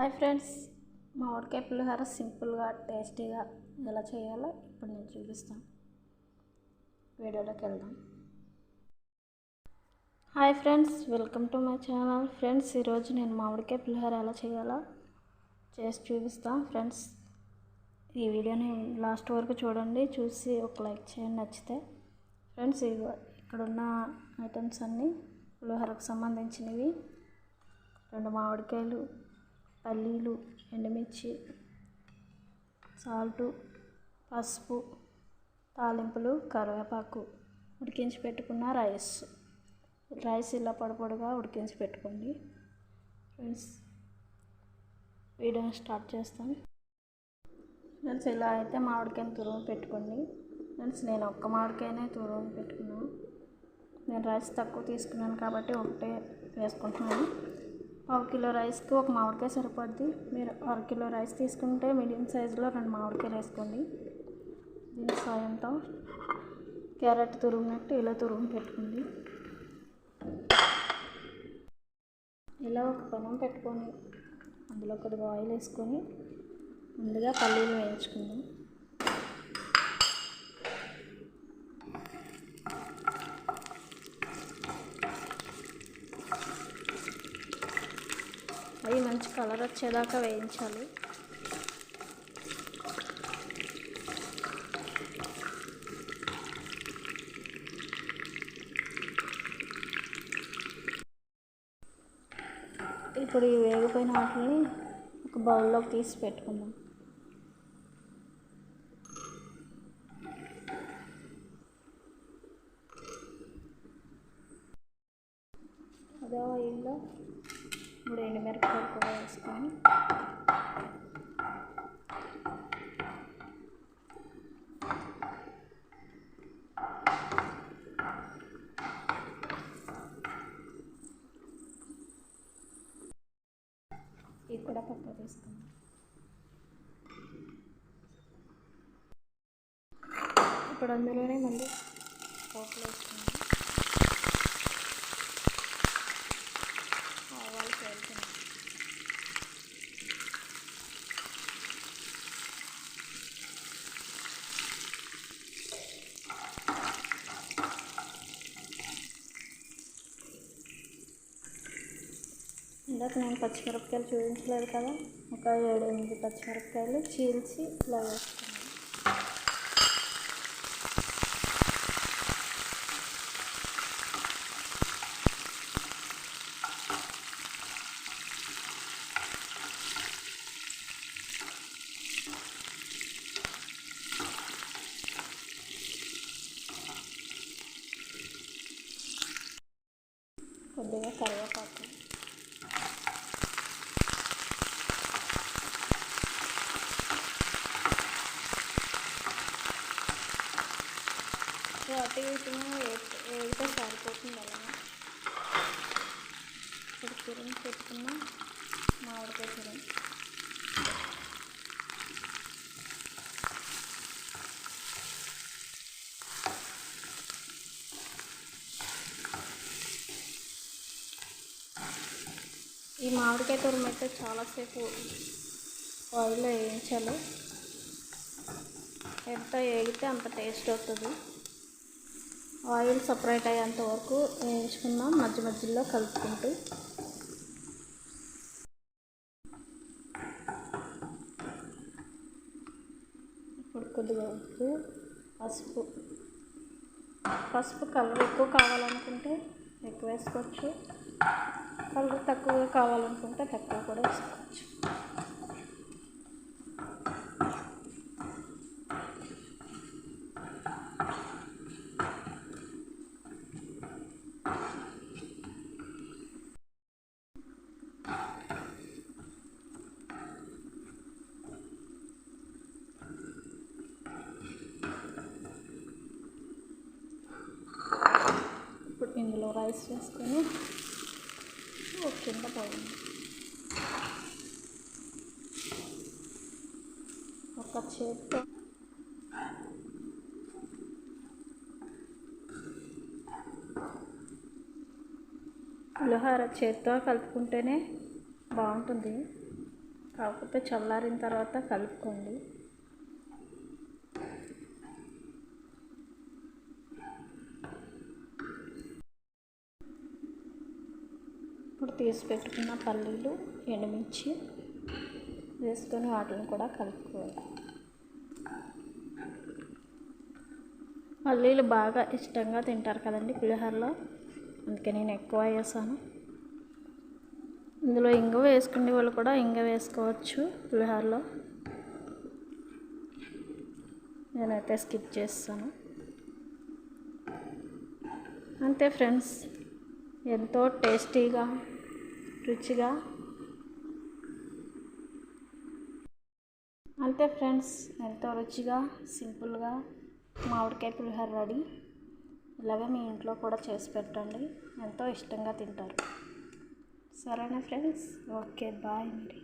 Hi friends, మామిడికాయ పులిహోర సింపుల్గా టేస్టీగా ఎలా చేయాలో ఇప్పుడు నేను చూపిస్తాను. వీడియోలోకి వెళ్దాం. Hi friends, welcome to my channel. Friends, ఈరోజు నేను మామిడికాయ పులిహోర ఎలా చేయాలో చేసి చూపిస్తాను. ఫ్రెండ్స్, ఈ వీడియోని లాస్ట్ వరకు చూడండి, చూసి ఒక లైక్ చేయండి నచ్చితే. ఫ్రెండ్స్, ఇక్కడున్న ఐటమ్స్ అన్నీ పులిహోరకు సంబంధించినవి. 2 మామిడికాయలు, పల్లీలు, ఎండుమిర్చి, సాల్టు, పసుపు, తాలింపులు, కరివేపాకు, ఉడికించి పెట్టుకున్న రైస్ ఇలా పొడిగా ఉడికించి పెట్టుకోండి. ఫ్రెండ్స్, వీడియోని స్టార్ట్ చేస్తాను. ఫ్రెండ్స్, ఇలా అయితే మామిడికాయని తురుము పెట్టుకోండి. ఫ్రెండ్స్, నేను ఒక్క మామిడికాయనే తురుము పెట్టుకున్నాను. నేను రైస్ తక్కువ తీసుకున్నాను కాబట్టి ఒకటే వేసుకుంటున్నాను. 1 కిలో రైస్కి 1 మామిడికాయ సరిపోద్ది. మీరు 1 కిలో రైస్ తీసుకుంటే మీడియం సైజులో 2 మామిడికాయలు వేసుకోండి. దీని సాయంతో క్యారెట్ తురుమునట్టు ఇలా తురుము పెట్టుకోండి. ఇలా ఒక పెనం పెట్టుకొని అందులో కొద్దిగా ఆయిల్ వేసుకొని ముందుగా పల్లీలు వేయించుకుందాం. అవి మంచి కలర్ వచ్చేదాకా వేయించాలి. ఇప్పుడు ఈ వేగిపోయిన వాటిని ఒక బౌల్లోకి తీసి పెట్టుకుందాం. అదే ఆయిల్లో 3 ఎండుమిరపకాయలు కూడా వేసుకొని ఇవి కూడా పక్కకు తీసుకుందాం. ఇప్పుడు అందులోనే మళ్ళీ పోపులు వేసుకుందాం. ఆవాలు వేసుకుందాం. ఇందాక నేను పచ్చిమిరపకాయలు చూపించలేదు కదా, ఒక 7-8 పచ్చిమిరపకాయలు చీల్చి ఇలా వేసుకున్నాను. కొద్దిగా కరివేపాకు, అటు ఇటుగా వేగితే సరిపోతుంది. అలాగే ఇప్పుడు తురుము పెట్టుకున్న మామిడికాయ తురుము ఈ మామిడికాయ తురుము అయితే చాలాసేపు ఆయిల్లో వేయించాలి. ఎంత వేగితే అంత టేస్ట్ అవుతుంది. ఆయిల్ సపరేట్ అయ్యేంత వరకు వేయించుకుందాం, మధ్య మధ్యలో కలుపుకుంటూ. ఇప్పుడు కొద్దిగా ఉప్పు, పసుపు కలర్ ఎక్కువ కావాలనుకుంటే ఎక్కువ వేసుకోవచ్చు, కలర్ తక్కువగా కావాలనుకుంటే తక్కువ కూడా వేసుకోవచ్చు. ఇప్పుడు ఇందులో రైస్ వేసుకొని ఒక కింద పోయింది. ఒక చేత్తో పులిహోర చేత్తో కలుపుకుంటేనే బాగుంటుంది. కాకపోతే చల్లారిన తర్వాత కలుపుకోండి. ఇప్పుడు తీసి పెట్టుకున్న పల్లీలు, ఎండుమిర్చి వేసుకొని వాటిని కూడా కలుపుకోవాలి. పల్లీలు బాగా ఇష్టంగా తింటారు కదండి పులిహోరలో, అందుకే నేను ఎక్కువ వేసాను. ఇందులో ఇంగువ వేసుకునే వాళ్ళు కూడా ఇంగువ వేసుకోవచ్చు పులిహోరలో. నేనైతే స్కిప్ చేస్తాను. అంతే ఫ్రెండ్స్, ఎంతో టేస్టీగా, రుచిగా సింపుల్గా మామిడికాయ పులిహోర రెడీ. ఇలాగే మీ ఇంట్లో కూడా చేసి పెట్టండి, ఎంతో ఇష్టంగా తింటారు. సరేనా ఫ్రెండ్స్, ఓకే బాయ్ మరి.